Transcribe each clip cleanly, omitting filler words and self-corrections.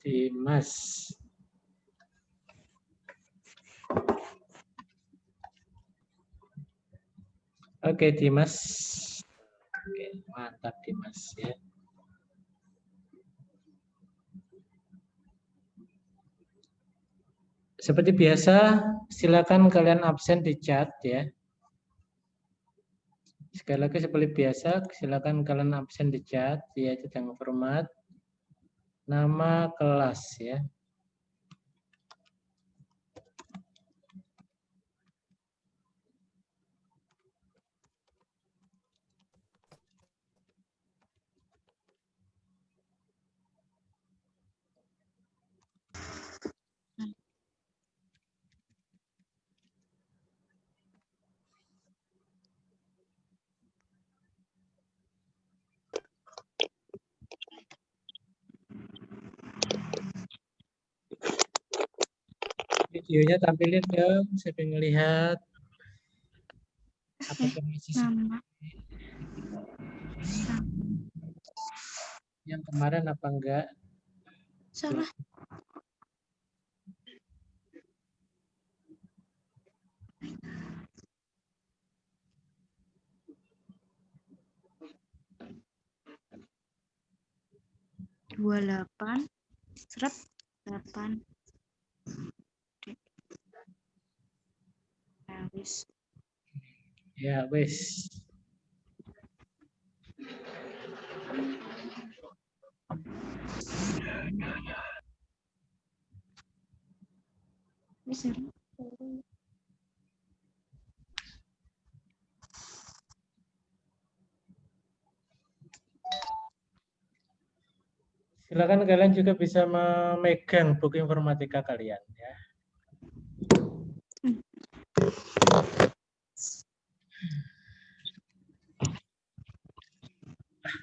Dimas. Oke, Dimas. Oke, mantap Dimas ya. Seperti biasa, silakan kalian absen di chat ya. Sekali lagi seperti biasa, silakan kalian absen di chat, yaitu dengan format nama kelas ya. Videonya tampilin dong, saya pengen lihat. Apakah masih Nama. yang kemarin apa enggak? Salah. Dua 8 seret 8 habis. Ya, wes. Bisa. Silakan kalian juga bisa memegang buku informatika kalian ya.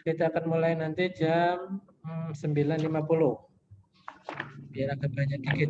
Kita akan mulai nanti jam 9.50. Biar agak banyak dikit.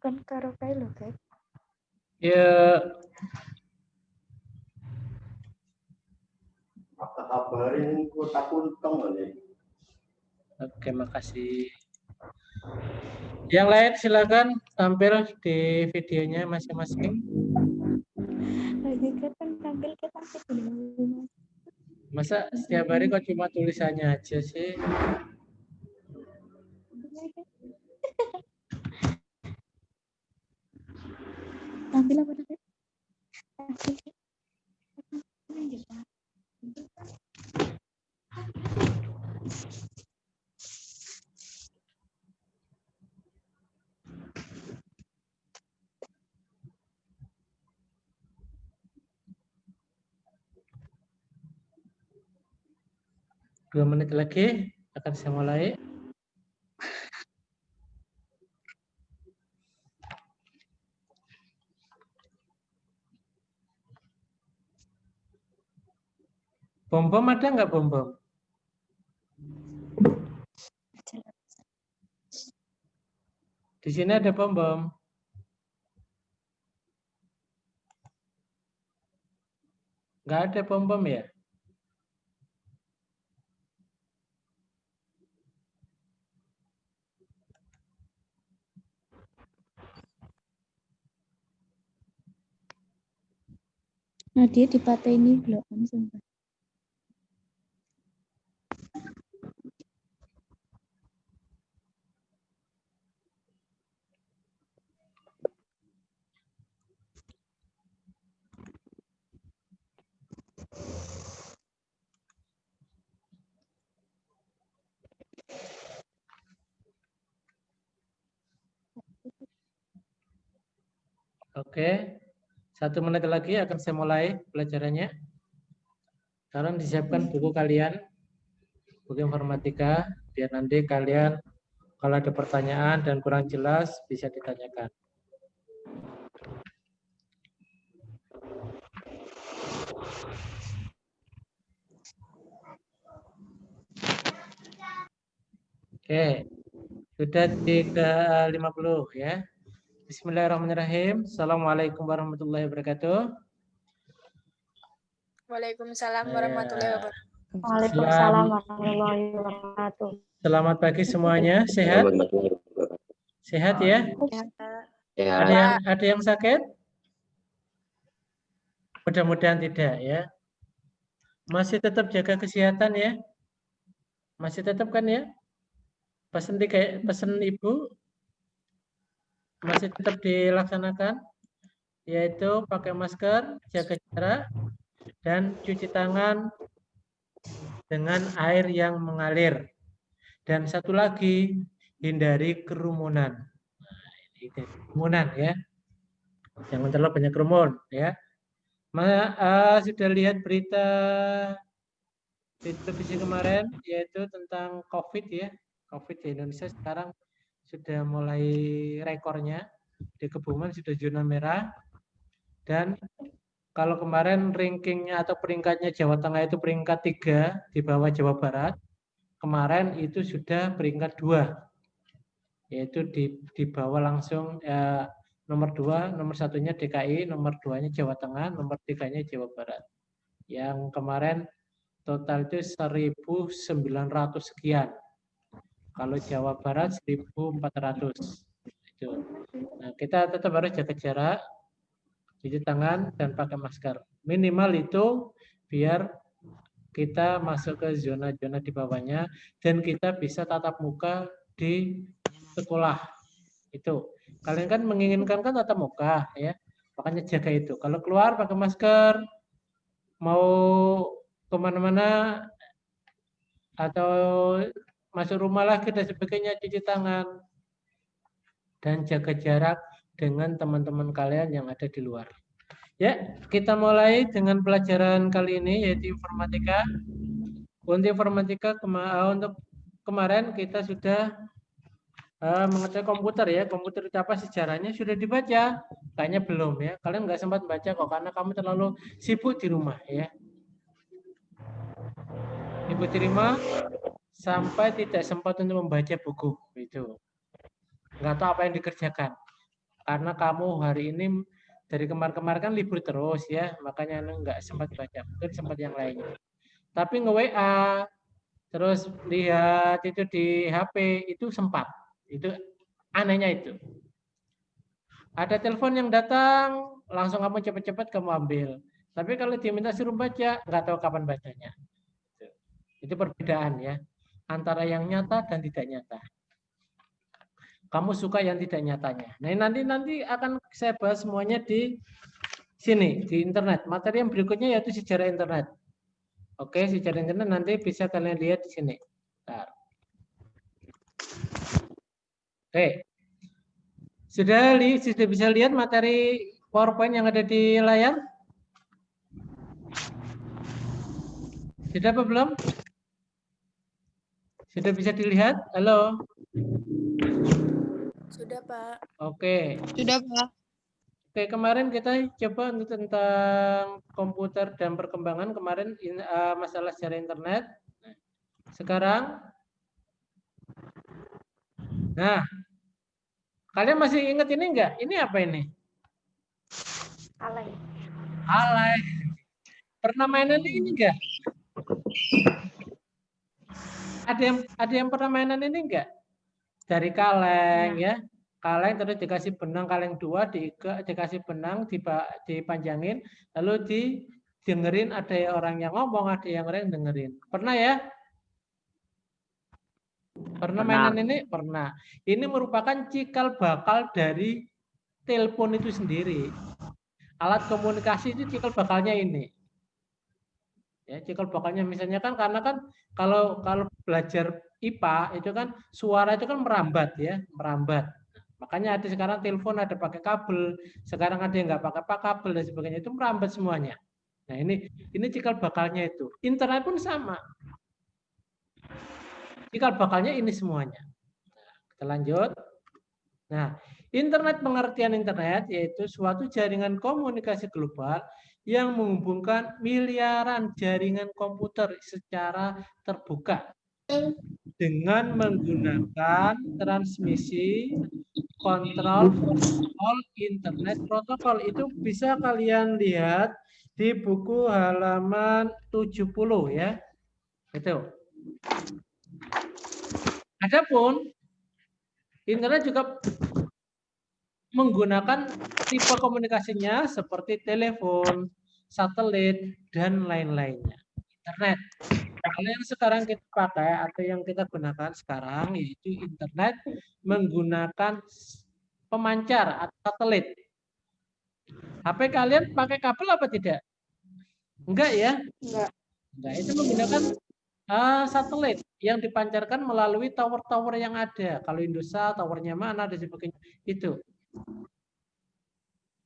Kan karo kae lho, Kak. Ya, apa kabarin kota Kuntong ini? oke, makasih. Yang lain silakan tampil di videonya masing-masing. Lagi kan tampil kita dulu. Masa setiap hari kok cuma tulisannya aja sih? Tampil apa tadi? Tampil. 2 menit lagi akan saya mulai. Bom-bom ada nggak bom-bom? Di sini ada bom-bom. Nggak ada bom-bom ya? Nah, dia dipateni blokan sumpah. Oke. 1 menit lagi akan saya mulai pelajarannya. Sekarang disiapkan buku kalian, buku informatika, biar nanti kalian kalau ada pertanyaan dan kurang jelas bisa ditanyakan. Oke, sudah di ke-50 ya. Bismillahirrahmanirrahim. Assalamualaikum warahmatullahi wabarakatuh. Waalaikumsalam warahmatullahi wabarakatuh. Waalaikumsalam warahmatullahi wabarakatuh. Selamat pagi semuanya. Sehat? Sehat ya? Ada yang sakit? Mudah-mudahan tidak ya. Masih tetap jaga kesehatan ya? Masih tetap kan ya? Pesan ibu masih tetap dilaksanakan, yaitu pakai masker, jaga jarak, dan cuci tangan dengan air yang mengalir. Dan satu lagi, hindari kerumunan. Nah, ini kerumunan ya. Jangan terlalu banyak kerumun ya. Sudah lihat berita di televisi kemarin, yaitu tentang COVID ya. COVID di Indonesia sekarang sudah mulai rekornya. Di Kebumen sudah zona merah. Dan kalau kemarin rankingnya atau peringkatnya Jawa Tengah itu peringkat 3 di bawah Jawa Barat, kemarin itu sudah peringkat 2, yaitu di bawah langsung nomor 2, nomor 1-nya DKI, nomor 2-nya Jawa Tengah, nomor 3-nya Jawa Barat. Yang kemarin total itu 1.900 sekian. Kalau Jawa Barat 1.400. Itu. Nah, kita tetap harus jaga jarak, cuci tangan, dan pakai masker. Minimal itu biar kita masuk ke zona-zona di bawahnya dan kita bisa tatap muka di sekolah. Itu. Kalian kan menginginkan kan tatap muka ya. Makanya jaga itu. Kalau keluar pakai masker, mau kemana-mana atau masuk rumah lagi dan sebagainya, cuci tangan dan jaga jarak dengan teman-teman kalian yang ada di luar. Ya, kita mulai dengan pelajaran kali ini yaitu informatika. Untuk informatika untuk kemarin kita sudah mengerti komputer ya. Komputer itu apa sejarahnya sudah dibaca? Kayaknya belum ya. Kalian nggak sempat baca kok karena kamu terlalu sibuk di rumah ya. Ibu terima sampai tidak sempat untuk membaca buku itu. Nggak tahu apa yang dikerjakan. Karena kamu hari ini dari kemarin-kemarin kan libur terus ya, makanya nggak sempat baca. Mungkin sempat yang lainnya. Tapi nge-WA, terus lihat itu di HP, itu sempat. Itu anehnya itu. Ada telepon yang datang, langsung kamu cepat-cepat kamu ambil. Tapi kalau diminta suruh baca, nggak tahu kapan bacanya. Itu perbedaan ya, antara yang nyata dan tidak nyata. Kamu suka yang tidak nyatanya. Nah, nanti akan saya bahas semuanya di sini, di internet. Materi yang berikutnya yaitu sejarah internet. Oke, sejarah internet nanti bisa kalian lihat di sini. Bentar. Oke. Sudah bisa lihat materi PowerPoint yang ada di layar? Sudah apa belum? Sudah bisa dilihat? Halo? Sudah, Pak. Oke. Sudah, Pak. Oke, kemarin kita coba untuk tentang komputer dan perkembangan kemarin masalah sejarah internet. Sekarang, nah, kalian masih ingat ini enggak? Ini apa ini? Alay. Alay. Pernah mainan ini enggak? Ada yang pernah mainan ini enggak? Dari kaleng ya. Kaleng terus dikasih benang kaleng 2, dikasih benang dipanjangin, lalu didengerin ada orang yang ngomong, ada yang orang dengerin. Pernah ya? Pernah mainan ini? Pernah. Ini merupakan cikal bakal dari telepon itu sendiri. Alat komunikasi itu cikal bakalnya ini. Ya, cikal bakalnya misalnya kan karena kan kalau belajar IPA itu kan suara itu kan merambat ya, merambat. Makanya ada sekarang telepon ada pakai kabel, sekarang ada yang nggak pakai kabel dan sebagainya, itu merambat semuanya. Nah ini cikal bakalnya itu. Internet pun sama. Cikal bakalnya ini semuanya. Nah, kita lanjut. Nah, internet, pengertian internet yaitu suatu jaringan komunikasi global yang menghubungkan miliaran jaringan komputer secara terbuka dengan menggunakan transmisi kontrol protokol internet protokol. Itu bisa kalian lihat di buku halaman 70 ya. Itu. Adapun internet juga menggunakan tipe komunikasinya seperti telepon, satelit, dan lain-lainnya. Internet. Kalau yang sekarang kita pakai atau yang kita gunakan sekarang yaitu internet menggunakan pemancar atau satelit. HP kalian pakai kabel apa tidak? Enggak ya? Enggak. Itu menggunakan satelit yang dipancarkan melalui tower-tower yang ada. Kalau Indosat, towernya mana, dan sebagainya. Itu.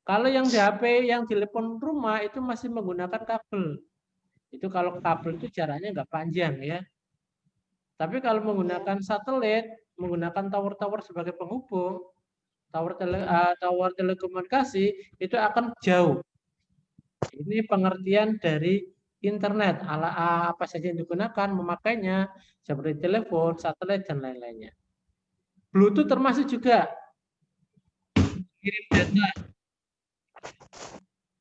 Kalau yang di HP, yang di telepon rumah itu masih menggunakan kabel. Itu kalau kabel itu jaraknya enggak panjang ya. Tapi kalau menggunakan satelit, menggunakan tower-tower sebagai penghubung, tower telekomunikasi itu akan jauh. Ini pengertian dari internet. Apa saja yang digunakan, memakainya, seperti telepon, satelit, dan lain-lainnya. Bluetooth termasuk juga kirim data.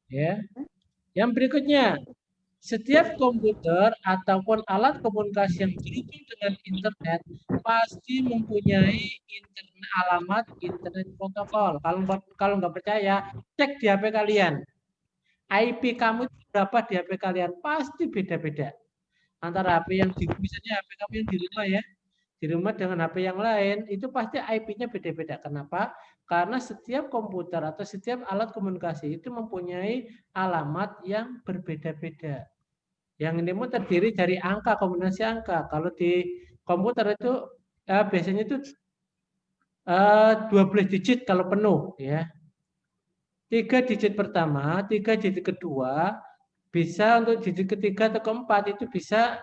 Ya. Yang berikutnya, setiap komputer ataupun alat komunikasi yang terhubung dengan internet pasti mempunyai alamat internet protokol. Kalau nggak percaya, cek di HP kalian. IP kamu berapa di HP kalian? Pasti beda-beda. Antara HP yang misalnya HP kamu yang di rumah ya, di rumah dengan HP yang lain, itu pasti IP-nya beda-beda. Kenapa? Karena setiap komputer atau setiap alat komunikasi itu mempunyai alamat yang berbeda-beda. Yang ini pun terdiri dari angka, kombinasi angka. Kalau di komputer itu biasanya itu 12 digit kalau penuh ya. 3 digit pertama, 3 digit kedua, bisa untuk digit ketiga atau keempat itu bisa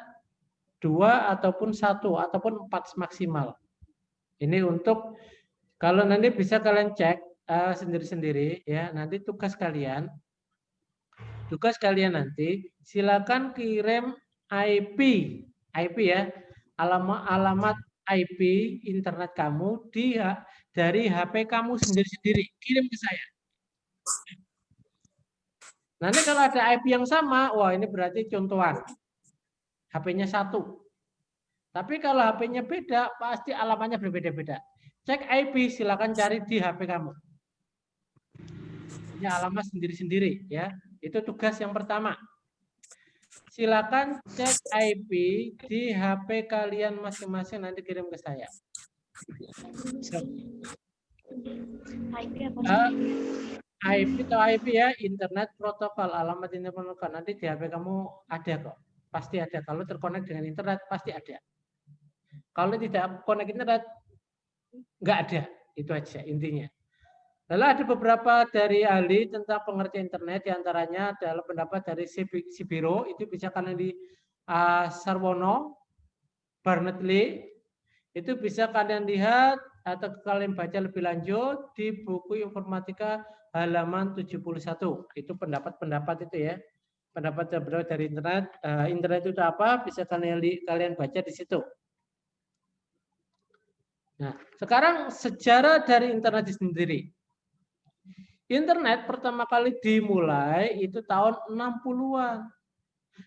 2 ataupun 1 ataupun 4 maksimal. Ini untuk kalau nanti bisa kalian cek sendiri-sendiri ya, nanti tugas kalian nanti silakan kirim IP ya, alamat IP internet kamu dari HP kamu sendiri-sendiri, kirim ke saya. Nanti kalau ada IP yang sama, wah ini berarti contohan. HP-nya 1. Tapi kalau HP-nya beda, pasti alamatnya berbeda-beda. Cek IP, silakan cari di HP kamu. Ini alamat sendiri-sendiri ya. Itu tugas yang pertama. Silakan cek IP di HP kalian masing-masing, nanti kirim ke saya. IP atau IP ya, internet protokol, alamat internet protokol. Nanti di HP kamu ada kok. Pasti ada. Kalau terkonek dengan internet, pasti ada. Kalau tidak konek internet, nggak ada. Itu aja intinya. Lalu ada beberapa dari ahli tentang pengertian internet, diantaranya adalah pendapat dari Sibiro, itu bisa kalian di Sarwono, Barnett-Lee, itu bisa kalian lihat atau kalian baca lebih lanjut di buku informatika halaman 71. Itu pendapat-pendapat itu ya. Pendapat dari internet. Internet itu apa? Bisa kalian baca di situ. Nah, sekarang sejarah dari internet sendiri. Internet pertama kali dimulai itu tahun 60-an.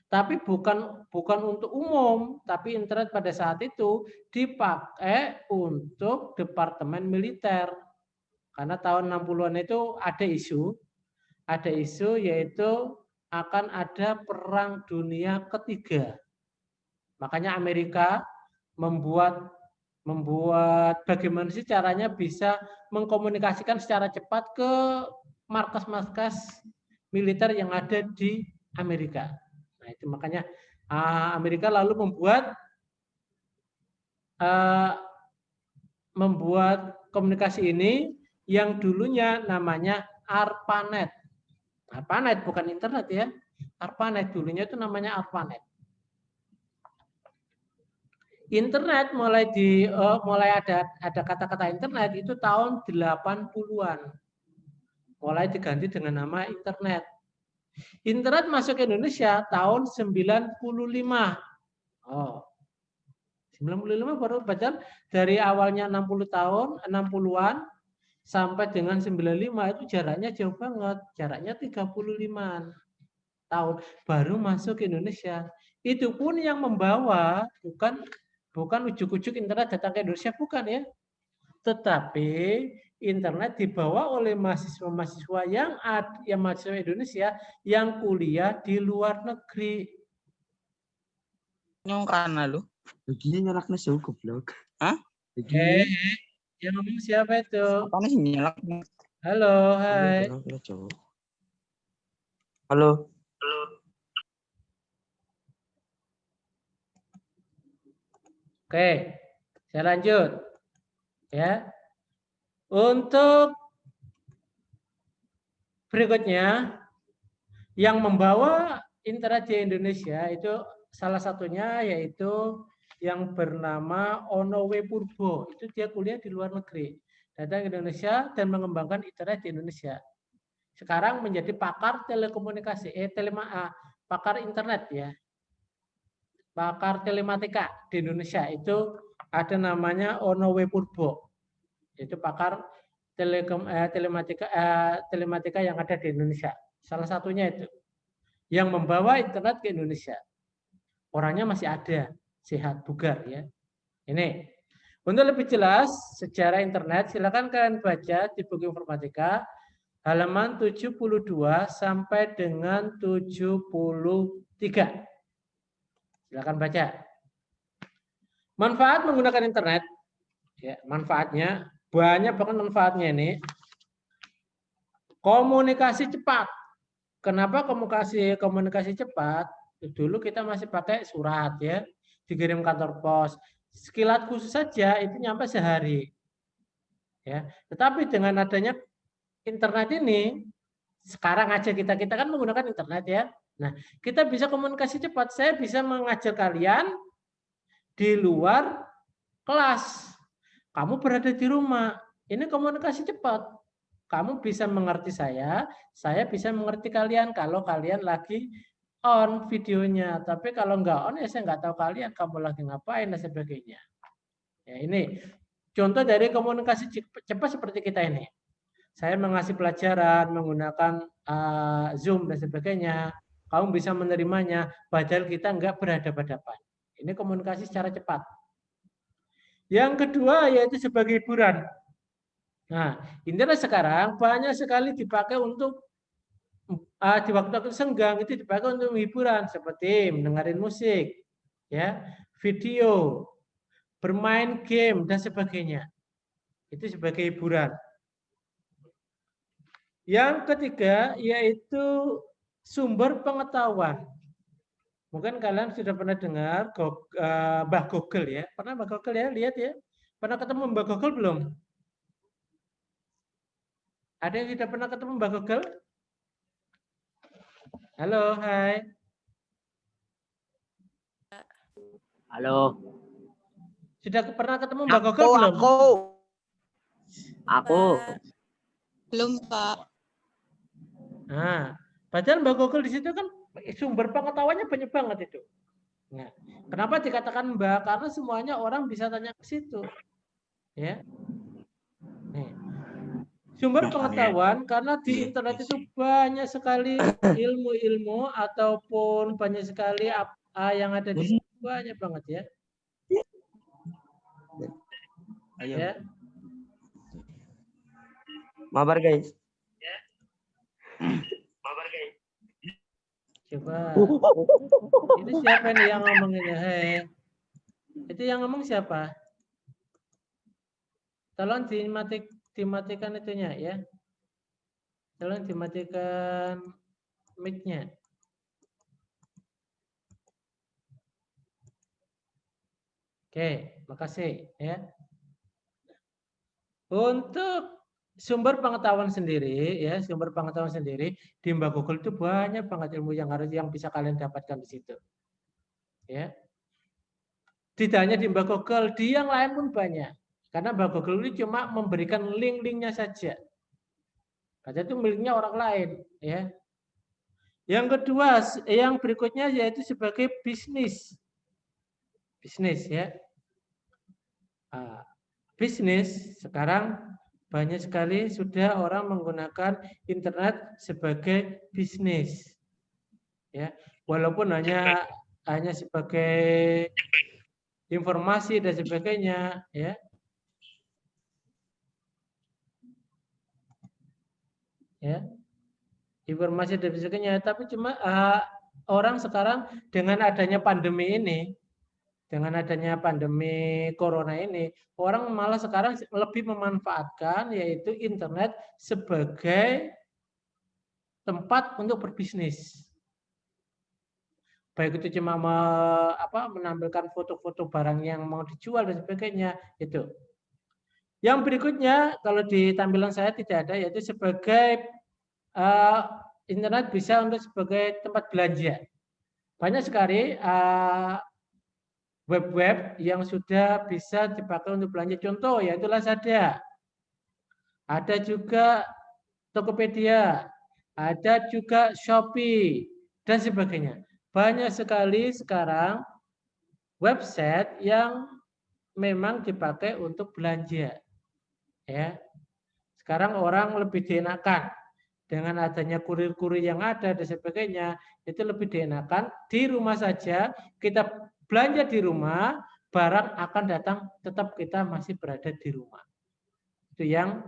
Tapi bukan untuk umum, tapi internet pada saat itu dipakai untuk departemen militer. Karena tahun 60-an itu ada isu yaitu akan ada perang dunia ketiga. Makanya Amerika membuat bagaimana sih caranya bisa mengkomunikasikan secara cepat ke markas-markas militer yang ada di Amerika. Nah, itu makanya Amerika lalu membuat komunikasi ini yang dulunya namanya ARPANET. ARPANET bukan internet ya. ARPANET dulunya itu namanya ARPANET. Internet mulai ada kata-kata internet itu tahun 80-an. Mulai diganti dengan nama internet. Internet masuk ke Indonesia tahun 95. Oh. 95 baru baca dari awalnya 60 tahun, 60-an sampai dengan 95 itu jaraknya jauh banget. Jaraknya 35 tahun baru masuk ke Indonesia. Itu pun yang membawa bukan ujuk-ujuk internet datang ke Indonesia, bukan ya. Tetapi internet dibawa oleh mahasiswa-mahasiswa yang mahasiswa Indonesia yang kuliah di luar negeri. Nyong karena lu. Begini nyalaknya jauh goblok. Hah? Yang ngomong siapa itu? Apa nih nyalak? Halo, hai. Halo. Oke, saya lanjut. Ya. Untuk berikutnya, yang membawa internet di Indonesia itu salah satunya yaitu yang bernama Onowe Purbo. Itu dia kuliah di luar negeri. Datang ke Indonesia dan mengembangkan internet di Indonesia. Sekarang menjadi pakar telekomunikasi, pakar internet ya. Pakar telematika di Indonesia itu ada namanya Onowe Purbo. Itu pakar telematika yang ada di Indonesia. Salah satunya itu yang membawa internet ke Indonesia. Orangnya masih ada, sehat, bugar ya. Ini. Untuk lebih jelas sejarah internet, silakan kalian baca di buku informatika halaman 72 sampai dengan 73. Silakan baca. Manfaat menggunakan internet. Ya, manfaatnya banyak banget manfaatnya ini. Komunikasi cepat. Kenapa komunikasi cepat? Dulu kita masih pakai surat ya, dikirim kantor pos. Sekilat khusus saja itu nyampe sehari. Ya, tetapi dengan adanya internet ini, sekarang aja kita kan menggunakan internet ya. Nah, kita bisa komunikasi cepat. Saya bisa mengajar kalian di luar kelas. Kamu berada di rumah. Ini komunikasi cepat. Kamu bisa mengerti saya bisa mengerti kalian kalau kalian lagi on videonya. Tapi kalau nggak on ya saya nggak tahu kalian kamu lagi ngapain dan sebagainya. Ya, ini contoh dari komunikasi cepat seperti kita ini. Saya mengasih pelajaran menggunakan Zoom dan sebagainya. Kamu bisa menerimanya, padahal kita nggak berhadapan-hadapan. Ini komunikasi secara cepat. Yang kedua yaitu sebagai hiburan. Nah, internet sekarang banyak sekali dipakai untuk di waktu senggang itu dipakai untuk hiburan seperti mendengarin musik, ya, video, bermain game dan sebagainya. Itu sebagai hiburan. Yang ketiga yaitu sumber pengetahuan. Mungkin kalian sudah pernah dengar Mbah Google ya. Pernah Mbah Google ya? Lihat ya. Pernah ketemu Mbah Google belum? Ada yang sudah pernah ketemu Mbah Google? Halo, hai. Halo. Sudah pernah ketemu Mbah Google belum? Aku. Belum, Pak. Nah, padahal Mbah Google di situ kan sumber pengetahuannya banyak banget itu. Nah, kenapa dikatakan Mbah? Karena semuanya orang bisa tanya ke situ. Ya. Nih. Sumber pengetahuan karena di internet itu banyak sekali ilmu-ilmu ataupun banyak sekali yang ada di situ banyak banget ya. Ayo. Ya. Mabar guys. Coba. Ini siapa nih yang ngomong ini? Hei. Itu yang ngomong siapa? Tolong dimatikan itunya ya. Tolong dimatikan mic-nya. Oke, makasih ya. Untuk sumber pengetahuan sendiri, ya sumber pengetahuan sendiri di Mbak Google itu banyak banget ilmu yang bisa kalian dapatkan di situ. Ya, tidak hanya di Mbak Google, di yang lain pun banyak. Karena Mbak Google ini cuma memberikan link-linknya saja. Karena itu miliknya orang lain, ya. Yang kedua, yang berikutnya yaitu sebagai bisnis. Bisnis, ya. Bisnis sekarang banyak sekali sudah orang menggunakan internet sebagai bisnis, ya. Walaupun hanya sebagai informasi dan sebagainya, ya. Ya. Informasi dan sebagainya, tapi cuma orang sekarang dengan adanya pandemi ini, dengan adanya pandemi corona ini, orang malah sekarang lebih memanfaatkan yaitu internet sebagai tempat untuk berbisnis. Baik itu cuma menampilkan foto-foto barang yang mau dijual dan sebagainya, itu. Yang berikutnya, kalau di tampilan saya tidak ada, yaitu sebagai internet bisa untuk sebagai tempat belanja. Banyak sekali web-web yang sudah bisa dipakai untuk belanja. Contoh yaitu Lazada. Ada juga Tokopedia, ada juga Shopee dan sebagainya. Banyak sekali sekarang website yang memang dipakai untuk belanja. Ya. Sekarang orang lebih dienakan dengan adanya kurir-kurir yang ada dan sebagainya, itu lebih dienakan di rumah saja, kita belanja di rumah, barang akan datang, tetap kita masih berada di rumah. Itu yang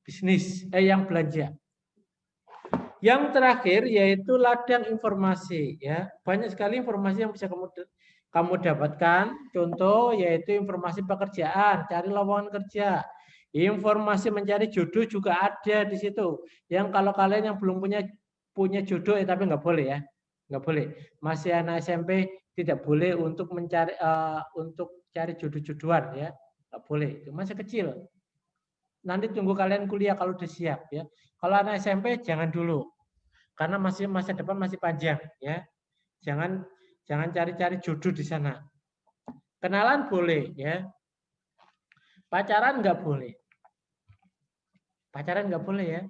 bisnis, yang belanja. Yang terakhir yaitu ladang informasi, ya. Banyak sekali informasi yang bisa kamu dapatkan. Contoh yaitu informasi pekerjaan, cari lowongan kerja. Informasi mencari jodoh juga ada di situ. Yang kalau kalian yang belum punya jodoh, tapi nggak boleh ya, nggak boleh. Masih anak SMP tidak boleh untuk mencari untuk cari jodoh-jodohan ya, nggak boleh. Itu masih kecil. Nanti tunggu kalian kuliah kalau udah siap ya. Kalau anak SMP jangan dulu, karena masih masa depan masih panjang ya. Jangan cari-cari jodoh di sana. Kenalan boleh ya. Pacaran nggak boleh. Pacaran nggak boleh ya.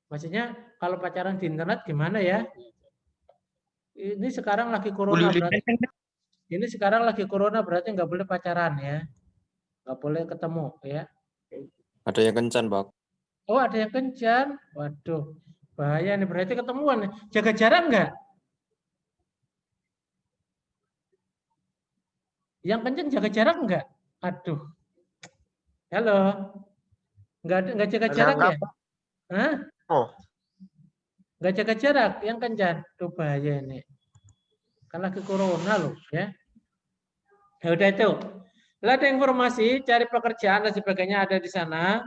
Maksudnya kalau pacaran di internet gimana ya? Ini sekarang lagi corona berarti. Ini sekarang lagi corona berarti nggak boleh pacaran ya. Nggak boleh ketemu ya. Ada yang kencan, Pak. Oh, ada yang kencan. Waduh, bahaya nih. Berarti ketemuan. Jaga jarak nggak? Yang kencan jaga jarak nggak? Aduh. Halo. Nggak jaga jarak ya? Hah? Oh. Nggak jaga jarak yang kencan. Tuh bahaya ini. Kan lagi corona loh ya. Ya udah itu. Ada informasi, cari pekerjaan dan sebagainya ada di sana.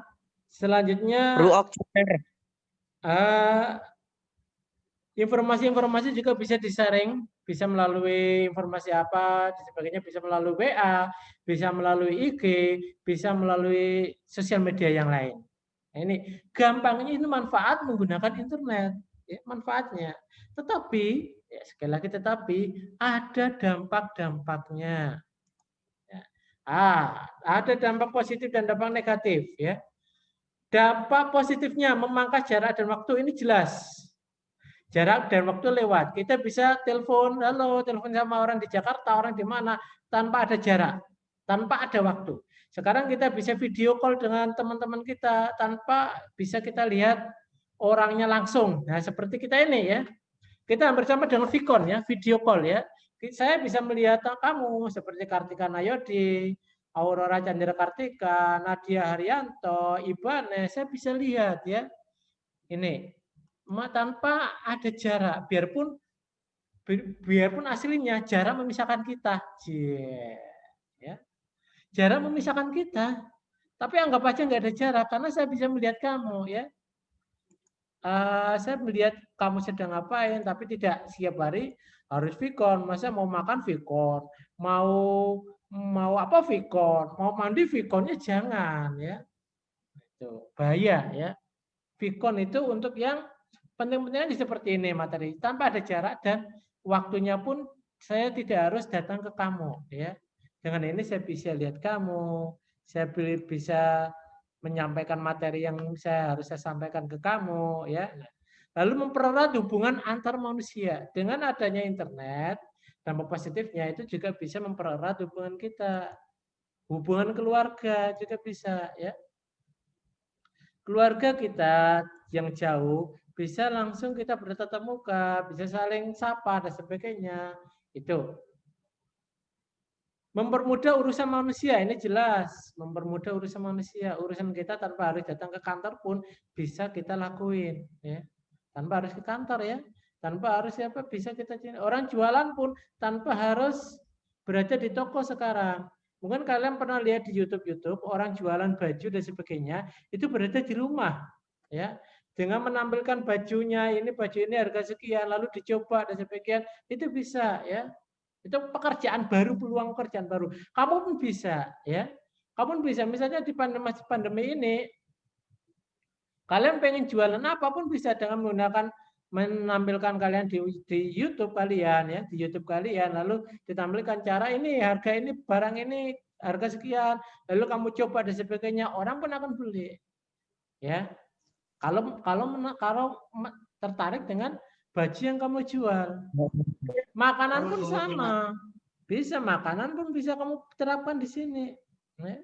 Selanjutnya informasi-informasi juga bisa disaring, bisa melalui informasi apa, dan sebagainya, bisa melalui WA, bisa melalui IG, bisa melalui sosial media yang lain. Nah, ini gampangnya ini manfaat menggunakan internet, ya, manfaatnya. Tetapi, ya, sekali lagi tetapi ada dampak-dampaknya. Ya. Ada dampak positif dan dampak negatif, ya. Dampak positifnya memangkas jarak dan waktu ini jelas. Jarak dan waktu lewat. Kita bisa telepon, halo, telepon sama orang di Jakarta, orang di mana, tanpa ada jarak, tanpa ada waktu. Sekarang kita bisa video call dengan teman-teman kita tanpa bisa kita lihat orangnya langsung. Nah, seperti kita ini ya. Kita hampir sama dengan Vicon ya, video call ya. Saya bisa melihat kamu seperti Kartika Nayodi, Aurora Chandra Kartika, Nadia Haryanto, Ibane, saya bisa lihat ya. Ini tanpa ada jarak, biarpun aslinya jarak memisahkan kita. Ya. Jarak memisahkan kita. Tapi anggap aja nggak ada jarak karena saya bisa melihat kamu ya. Saya melihat kamu sedang ngapain, tapi tidak setiap hari harus Vicon. Masa mau makan Vicon, mau apa Vicon, mau mandi Viconnya jangan ya. Itu bahaya ya. Vkon itu untuk yang penting-pentingnya seperti ini materi, tanpa ada jarak dan waktunya pun saya tidak harus datang ke kamu ya. Dengan ini saya bisa lihat kamu, saya bisa menyampaikan materi yang saya sampaikan ke kamu ya. Lalu mempererat hubungan antar manusia dengan adanya internet. Dampak positifnya itu juga bisa mempererat hubungan kita, hubungan keluarga juga bisa ya. Keluarga kita yang jauh bisa langsung kita bertatap muka, bisa saling sapa dan sebagainya. Itu mempermudah urusan manusia, ini jelas mempermudah urusan manusia. Urusan kita tanpa harus datang ke kantor pun bisa kita lakuin ya. Tanpa harus ke kantor ya, tanpa harus siapa bisa kita orang jualan pun tanpa harus berada di toko sekarang. Mungkin kalian pernah lihat di YouTube orang jualan baju dan sebagainya itu berada di rumah ya, dengan menampilkan bajunya, ini baju ini harga sekian lalu dicoba dan sebagainya, itu bisa ya. Itu pekerjaan baru, peluang pekerjaan baru. Kamu pun bisa ya. Kamu pun bisa misalnya di pandemi ini kalian pengen jualan apapun bisa dengan menggunakan menampilkan kalian di YouTube kalian ya, di YouTube kalian lalu ditampilkan cara ini, harga ini, barang ini harga sekian, lalu kamu coba dan sebagainya, orang pun akan beli. Ya. Kalau tertarik dengan baju yang kamu jual. Makanan pun sama. Bisa makanan pun bisa kamu terapkan di sini. Ya.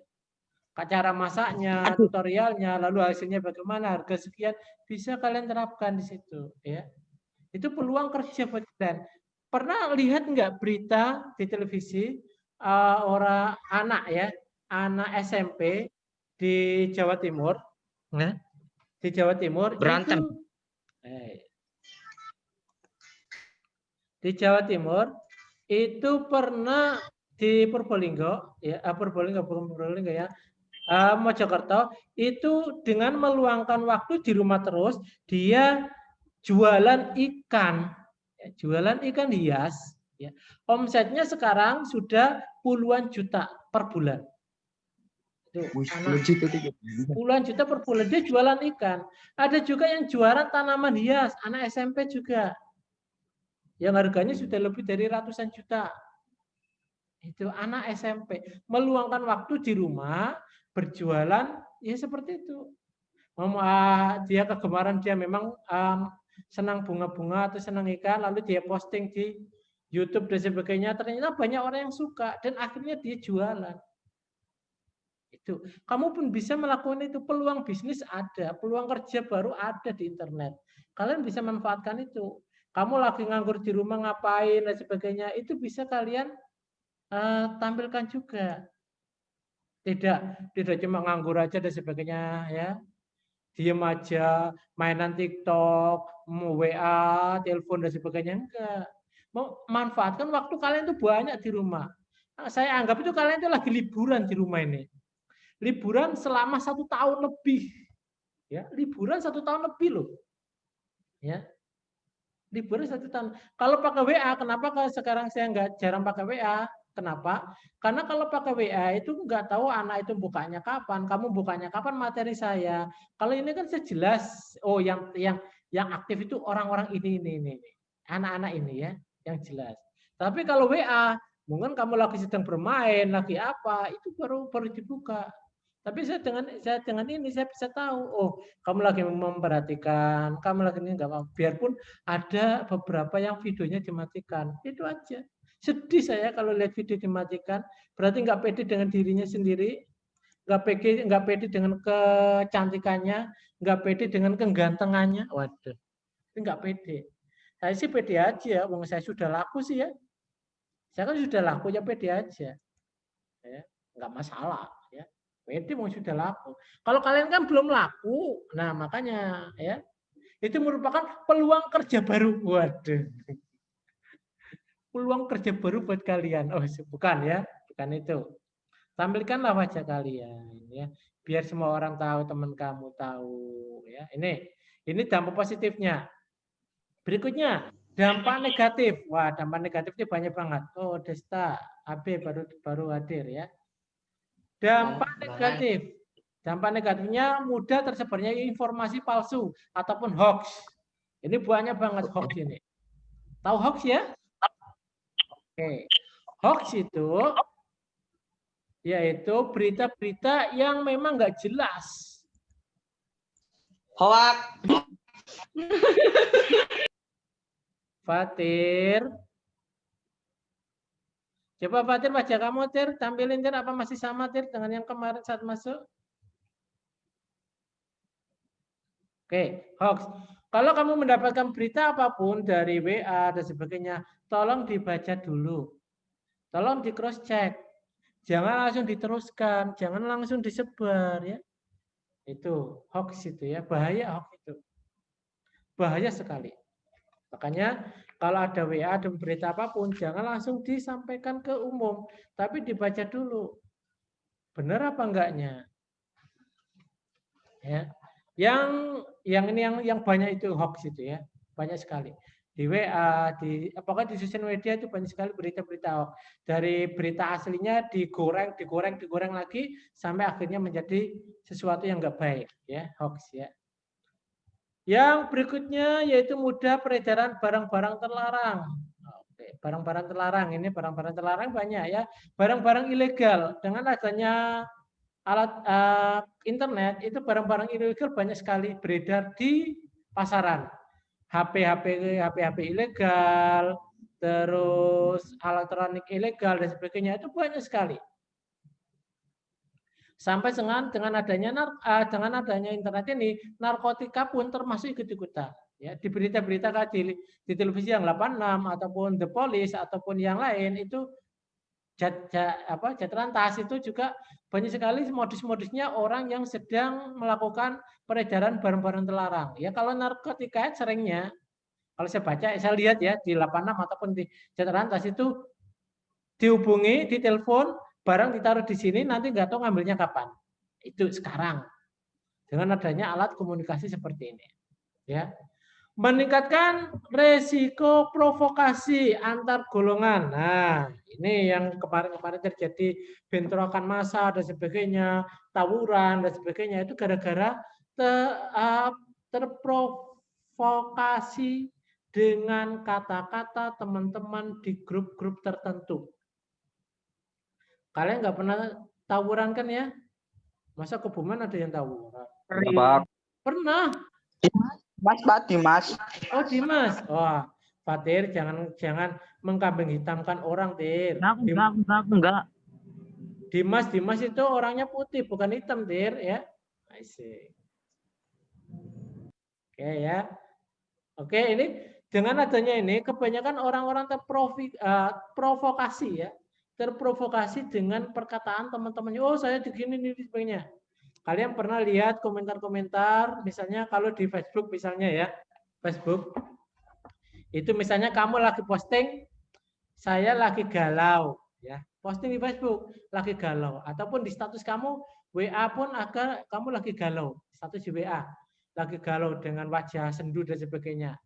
Cara masaknya, tutorialnya, lalu hasilnya bagaimana, harga sekian, bisa kalian terapkan di situ. Ya, itu peluang kerja buat kalian. Pernah lihat nggak berita di televisi orang anak ya, anak SMP di Jawa Timur, ya, di Jawa Timur Berantem. Di Jawa Timur itu pernah di Purbolinggo ya, Purbolinggo ya. Mojokerto itu dengan meluangkan waktu di rumah terus dia jualan ikan hias ya. Omsetnya sekarang sudah puluhan juta per bulan. Puluhan juta per bulan dia jualan ikan. Ada juga yang jualan tanaman hias, anak SMP juga yang harganya sudah lebih dari ratusan juta. Itu anak SMP meluangkan waktu di rumah berjualan ya seperti itu. Dia kegemaran dia memang senang bunga-bunga atau senang ikan, lalu dia posting di YouTube dan sebagainya. Ternyata banyak orang yang suka dan akhirnya dia jualan. Itu kamu pun bisa melakukan itu. Peluang bisnis ada, peluang kerja baru ada di internet. Kalian bisa manfaatkan itu. Kamu lagi nganggur di rumah ngapain dan sebagainya, itu bisa kalian tampilkan juga. Tidak cuma nganggur aja dan sebagainya ya. Diam aja, mainan TikTok, WA, telepon dan sebagainya, enggak. Mau manfaatkan waktu kalian itu banyak di rumah. Nah, saya anggap itu kalian itu lagi liburan di rumah ini. Liburan selama 1 tahun lebih. Ya, liburan 1 tahun lebih loh. Ya. Liburan 1 tahun. Kalau pakai WA, kenapa kalau sekarang saya jarang pakai WA? Kenapa? Karena kalau pakai WA itu nggak tahu anak itu bukanya kapan, kamu bukanya kapan materi saya. Kalau ini kan jelas, oh yang aktif itu orang-orang ini, anak-anak ini ya, yang jelas. Tapi kalau WA, mungkin kamu lagi sedang bermain, lagi apa, itu baru dibuka. Tapi saya dengan ini saya bisa tahu, oh kamu lagi memperhatikan, kamu lagi ini nggak apa-apa. Biarpun ada beberapa yang videonya dimatikan, itu aja. Sedih saya kalau lihat video dimatikan, berarti nggak pede dengan dirinya sendiri, nggak pede dengan kecantikannya, nggak pede dengan kegantengannya. Waduh, itu nggak pede. Saya sih pede aja, wong saya sudah laku sih ya. Saya kan sudah laku ya pede aja, ya, nggak masalah ya. Pede mau sudah laku. Kalau kalian kan belum laku, nah makanya ya itu merupakan peluang kerja baru. Waduh. Peluang kerja baru buat kalian. Oh, bukan ya, bukan itu. Tampilkanlah wajah kalian ya, biar semua orang tahu, teman kamu tahu ya. Ini dampak positifnya. Berikutnya, dampak negatif. Wah, dampak negatifnya banyak banget. Oh, Desta, AB baru hadir ya. Dampak negatif. Dampak negatifnya mudah tersebarnya informasi palsu ataupun hoax. Ini banyak banget hoax ini. Tahu hoax ya? Oke. Hoax itu yaitu berita-berita yang memang nggak jelas. Hoak. Fatir. Coba Fatir wajah kamu Tir, tampilin Tir apa masih sama Tir dengan yang kemarin saat masuk? Oke, hoax. Kalau kamu mendapatkan berita apapun dari WA dan sebagainya, tolong dibaca dulu. Tolong di cross check. Jangan langsung diteruskan, jangan langsung disebar ya. Itu hoax itu ya, bahaya hoax itu. Bahaya sekali. Makanya kalau ada WA dan berita apapun, jangan langsung disampaikan ke umum, tapi dibaca dulu. Benar apa enggaknya? Ya. Yang banyak itu hoax itu ya, banyak sekali. Di WA, apakah di sosial media itu banyak sekali berita-berita hoax. Dari berita aslinya digoreng lagi sampai akhirnya menjadi sesuatu yang enggak baik ya, hoax ya. Yang berikutnya yaitu mudah peredaran barang-barang terlarang. Oke, barang-barang terlarang ini barang-barang terlarang banyak ya. Barang-barang ilegal dengan adanya alat internet itu barang-barang ilegal banyak sekali beredar di pasaran. HP ilegal, terus elektronik ilegal dan sebagainya itu banyak sekali. Sampai dengan adanya internet ini, narkotika pun termasuk ikut-ikutan. Ya, di berita-berita di televisi yang 86 ataupun The Police ataupun yang lain itu Jatrantas itu juga banyak sekali modus-modusnya orang yang sedang melakukan peredaran barang-barang terlarang. Ya kalau narkotika seringnya, kalau saya baca, saya lihat ya di 86 ataupun di Jatrantas itu dihubungi, ditelepon, barang ditaruh di sini, nanti nggak tahu ngambilnya kapan. Itu sekarang dengan adanya alat komunikasi seperti ini. Ya, meningkatkan resiko provokasi antar golongan. Nah, ini yang kemarin-kemarin terjadi bentrokan massa dan sebagainya, tawuran dan sebagainya itu gara-gara terprovokasi dengan kata-kata teman-teman di grup-grup tertentu. Kalian nggak pernah tawuran kan ya? Masa Kebumen ada yang tawuran? Pernah. Mas, Pak Dimas. Oh, Dimas. Wah, Pak Tir, jangan mengkambing hitamkan orang, Tir. Enggak. Dimas itu orangnya putih, bukan hitam, Tir, ya. Oke ya. Oke, ini dengan adanya ini kebanyakan orang-orang terprovokasi ya. Terprovokasi dengan perkataan teman-temannya. Oh, saya begini ini sebagainya. Kalian pernah lihat komentar-komentar, misalnya kalau di Facebook misalnya ya, Facebook, itu misalnya kamu lagi posting, saya lagi galau, ya, posting di Facebook, lagi galau, ataupun di status kamu, WA pun agar kamu lagi galau, status di WA, lagi galau dengan wajah sendu dan sebagainya.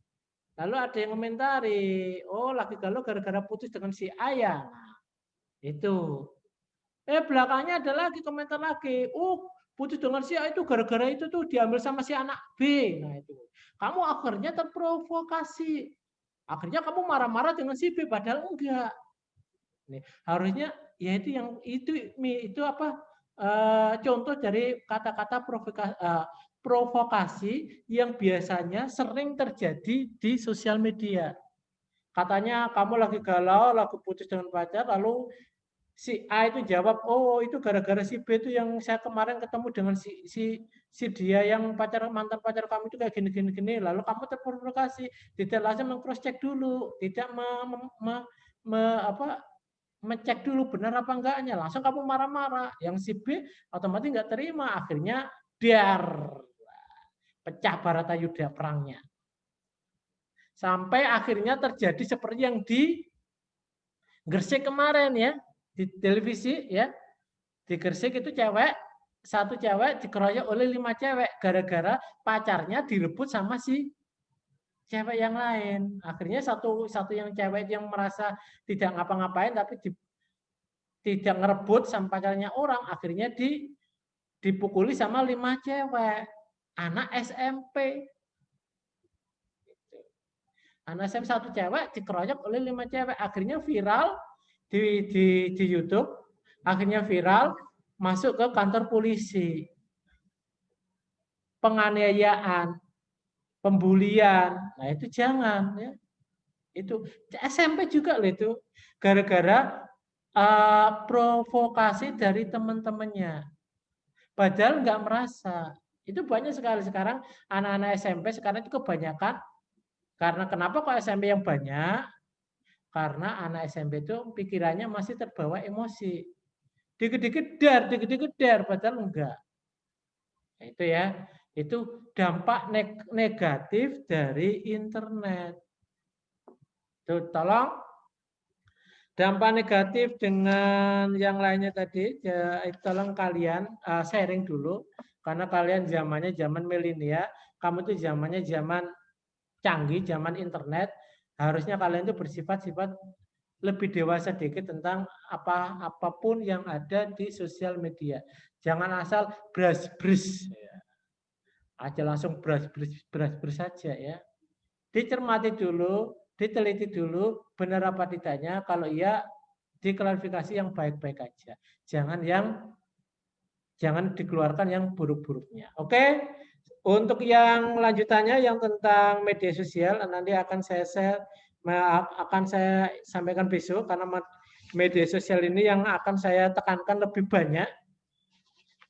Lalu ada yang komentari, oh lagi galau gara-gara putus dengan si ayah, itu. Belakangnya ada lagi komentar lagi, putus dengan si A itu gara-gara itu tuh diambil sama si anak B. Nah itu. Kamu akhirnya terprovokasi. Akhirnya kamu marah-marah dengan si B padahal enggak. Nih, harusnya ya itu apa? Contoh dari kata-kata provokasi yang biasanya sering terjadi di sosial media. Katanya kamu lagi galau, lagi putus dengan pacar, lalu si A itu jawab, oh itu gara-gara si B itu yang saya kemarin ketemu dengan si dia yang mantan pacar kamu itu kayak gini. Lalu kamu terprovokasi, tidak langsung meng-cross check dulu, tidak mengecek dulu benar apa enggaknya, langsung kamu marah-marah. Yang si B otomatis nggak terima, akhirnya pecah Baratayuda perangnya. Sampai akhirnya terjadi seperti yang di Gresik kemarin ya. Di televisi ya, di Gresik itu satu cewek dikeroyok oleh 5 cewek gara-gara pacarnya direbut sama si cewek yang lain. Akhirnya satu yang cewek yang merasa tidak ngapa-ngapain tapi tidak ngerebut sama pacarnya orang, akhirnya dipukuli sama 5 cewek, anak SMP. Anak SMP 1 cewek dikeroyok oleh 5 cewek, akhirnya viral di YouTube, akhirnya viral masuk ke kantor polisi. Penganiayaan, pembulian, nah itu jangan ya. Itu SMP juga loh itu, gara-gara provokasi dari teman-temannya. Padahal nggak merasa. Itu banyak sekali sekarang anak-anak SMP sekarang itu kebanyakan. Karena kenapa kok SMP yang banyak? Karena anak SMP itu pikirannya masih terbawa emosi. Dikit-dikit dar, padahal enggak. Nah, itu ya, itu dampak negatif dari internet. Tuh, tolong dampak negatif dengan yang lainnya tadi, ya, tolong kalian sharing dulu, karena kalian zamannya zaman milenial, kamu tuh zamannya zaman canggih, zaman internet, harusnya kalian itu bersifat-sifat lebih dewasa dikit tentang apapun yang ada di sosial media. Jangan asal bras-bras, aja langsung bras-bras saja ya. Dicermati dulu, diteliti dulu, benar apa tidaknya, kalau iya diklarifikasi yang baik-baik aja. Jangan dikeluarkan yang buruk-buruknya. Oke? Untuk yang lanjutannya yang tentang media sosial nanti akan saya sampaikan besok, karena media sosial ini yang akan saya tekankan lebih banyak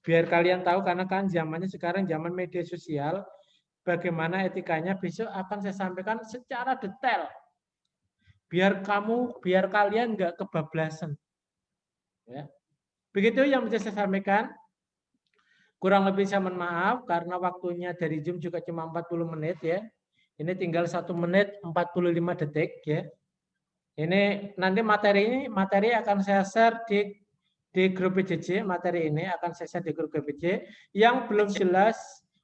biar kalian tahu, karena kan zamannya sekarang zaman media sosial, bagaimana etikanya besok akan saya sampaikan secara detail biar kalian nggak kebablasan ya. Begitu yang bisa saya sampaikan. Kurang lebih saya mohon maaf karena waktunya dari Zoom juga cuma 40 menit ya. Ini tinggal 1 menit 45 detik ya. Ini nanti materi akan saya share di grup PJJ, materi ini akan saya share di grup PJJ. Yang belum jelas,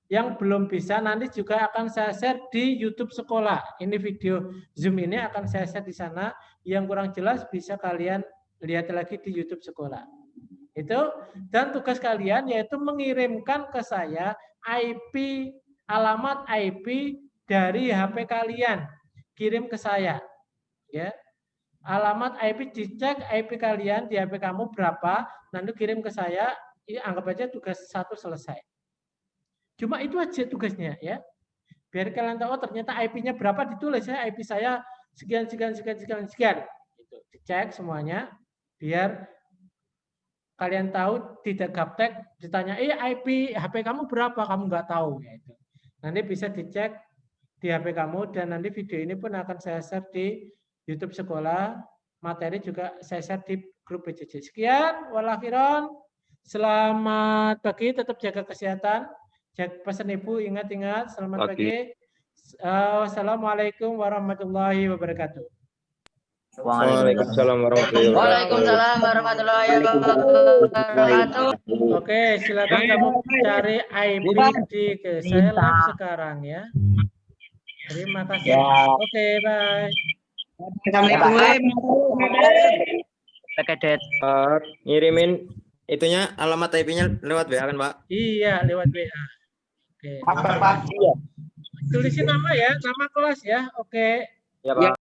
yang belum bisa nanti juga akan saya share di YouTube sekolah. Ini video Zoom ini akan saya share di sana. Yang kurang jelas bisa kalian lihat lagi di YouTube sekolah. Itu, dan tugas kalian yaitu mengirimkan ke saya alamat IP dari HP kalian, kirim ke saya ya. Alamat IP, dicek IP kalian di HP kamu berapa, nanti kirim ke saya, anggap aja tugas 1 selesai. Cuma itu aja tugasnya ya, biar kalian tahu ternyata IP-nya berapa, ditulis ya, IP saya sekian itu dicek semuanya biar kalian tahu, tidak gaptek ditanya, IP HP kamu berapa, kamu nggak tahu. Gitu. Nanti bisa dicek di HP kamu, dan nanti video ini pun akan saya share di YouTube sekolah, materi juga saya share di grup PJJ. Sekian, walakhiron. Selamat pagi, tetap jaga kesehatan. Jaga pesan Ibu, ingat-ingat, selamat pagi. Wassalamualaikum warahmatullahi wabarakatuh. Waalaikumsalam warahmatullahi wabarakatuh. Waalaikumsalam warahmatullahi wabarakatuh. Oke, silakan kamu cari IP di saya live sekarang ya. Terima kasih. Oke, bye. Assalamualaikum. Ngirimin itunya alamat IP-nya lewat WA kan, Pak? Iya, lewat WA. Oke. Apa pasti ya? Tulisin nama ya, nama kelas ya. Oke. Ya, Pak.